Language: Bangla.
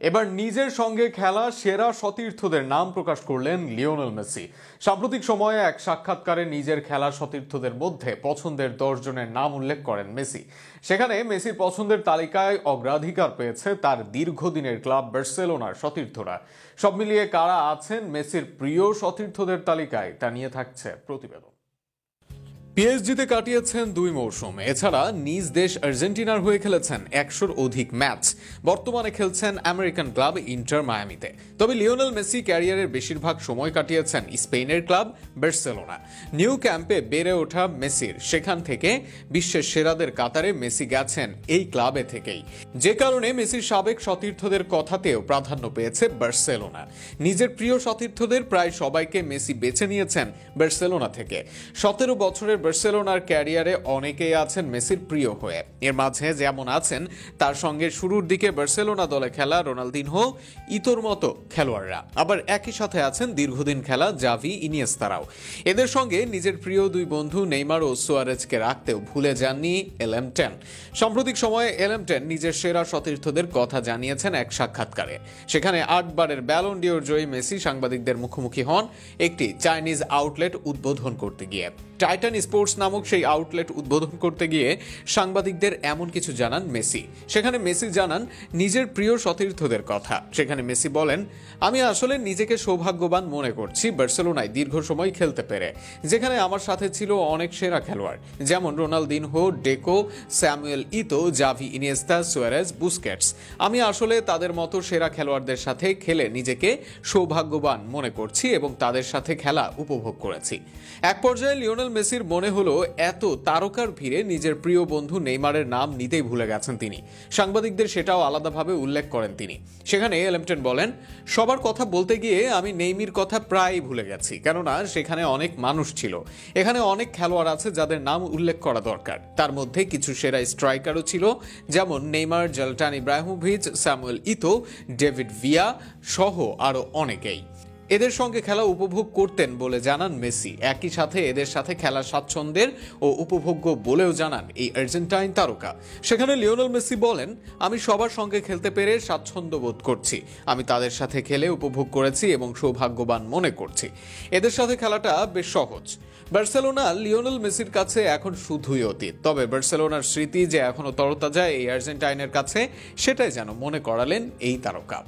এবার নিজের সঙ্গে খেলা সেরা সতীর্থদের নাম প্রকাশ করলেন লিওনেল মেসি। সাম্প্রতিক সময়ে এক সাক্ষাৎকারে নিজের খেলা সতীর্থদের মধ্যে পছন্দের 10 জনের নাম উল্লেখ করেন মেসি। সেখানে মেসির পছন্দের তালিকায় অগ্রাধিকার পেয়েছে তার দীর্ঘদিনের ক্লাব বার্সেলোনার সতীর্থরা। সব মিলিয়ে কারা আছেন মেসির প্রিয় সতীর্থদের তালিকায় তা নিয়ে থাকছে প্রতিবেদন। পিএসজিতে কাটিয়েছেন 2 মৌসুম, এছাড়া নিজ দেশ আর্জেন্টিনার হয়ে খেলেছেন 100-র অধিক ম্যাচ। বর্তমানে খেলছেন আমেরিকান ক্লাব ইন্টার মায়ামিতে। তবে লিওনেল মেসি ক্যারিয়ারের বেশিরভাগ সময় কাটিয়েছেন স্পেনের ক্লাব বার্সেলোনা। নিউ ক্যাম্পে বেড়ে ওঠা মেসির সেখান থেকে বিশ্বের সেরাদের কাতারে মেসি গেছেন এই ক্লাবে থেকেই, যে কারণে মেসির সাবেক সতীর্থদের কথাতেও প্রাধান্য পেয়েছে বার্সেলোনা। নিজের প্রিয় সতীর্থদের প্রায় সবাইকে মেসি বেছে নিয়েছেন বার্সেলোনা থেকে। 17 বছরের বার্সেলোনার ক্যারিয়ারে অনেকেই আছেন মেসির প্রিয় হয়ে। এর মাঝে যেমন আছেন তার সঙ্গে শুরুর দিকে বার্সেলোনা দলে খেলা রোনালদিনহো, ইতোর মতো খেলোয়াড়রা। আবার একই সাথে আছেন দীর্ঘদিন খেলা জাভি, ইনিয়েস্তারাও। এদের সঙ্গে নিজের প্রিয় 2 বন্ধু নেইমার ও সুয়ারেজকে রাখতেও ভুলে যাননি এলএম10। সাম্প্রতিক সময়ে এলএম10 নিজের সেরা সতীর্থদের কথা জানিয়েছেন এক সাক্ষাৎকারে। সেখানে 8 বারের ব্যালন ডিওর জয়ী মেসি সাংবাদিকদের মুখোমুখি হন একটি চাইনিজ আউটলেট উদ্বোধন করতে গিয়ে। টাইটান স্পোর্টস নামক সেই আউটলেট উদ্বোধন করতে গিয়ে সাংবাদিকদের এমন কিছু জানান মেসি। সেখানে মেসি জানান নিজের প্রিয় সতীর্থদের কথা। সেখানে মেসি বলেন, আমি আসলে নিজেকে সৌভাগ্যবান মনে করছি বার্সেলোনায় দীর্ঘ সময় খেলতে পেরে, যেখানে আমার সাথে ছিল অনেক সেরা খেলোয়াড়, যেমন রোনালদিনহো, ডেকো, স্যামুয়েল ইতো, জাভি, ইনিয়েস্তা, সুয়ারেজ, বুস্কেটস। আমি আসলে তাদের মতো সেরা খেলোয়াড়দের সাথে খেলে নিজেকে সৌভাগ্যবান মনে করছি এবং তাদের সাথে খেলা উপভোগ করেছি। এক পর্যায়ে লিওনেল মেসির মনে হলো এত তারকার ভিড়ে নিজের প্রিয় বন্ধু নেইমারের নাম নিতেই ভুলে গেছেন তিনি। সাংবাদিকদের সেটাও আলাদাভাবে উল্লেখ করেন তিনি। সেখানে এলএম10 বলেন, সবার কথা বলতে গিয়ে আমি নেইমির কথা প্রায়ই ভুলে গেছি, কেননা সেখানে অনেক মানুষ ছিল। এখানে অনেক খেলোয়াড় আছে যাদের নাম উল্লেখ করা দরকার। তার মধ্যে কিছু সেরা স্ট্রাইকারও ছিল, যেমন নেইমার, জলটান ইব্রাহিমোভিচ, স্যামুয়েল ইতো, ডেভিড ভিয়া সহ আরো অনেকেই। এদের সঙ্গে খেলা উপভোগ করতেন বলে জানান মেসি। একই সাথে এদের সাথে খেলা স্বাচ্ছন্দ্যের ও উপভোগ্য বলেও জানান এই আর্জেন্টাইন তারকা। সেখানে লিওনেল মেসি বলেন, আমি সবার সঙ্গে খেলতে পেরে স্বাচ্ছন্দ্য বোধ করছি। আমি তাদের সাথে খেলে উপভোগ করেছি এবং সৌভাগ্যবান মনে করছি। এদের সাথে খেলাটা বেশ সহজ। বার্সেলোনা লিওনেল মেসির কাছে এখন শুধুই অতীত। তবে বার্সেলোনার স্মৃতি যে এখনো তরতাজা এই আর্জেন্টাইনের কাছে, সেটাই যেন মনে করালেন এই তারকা।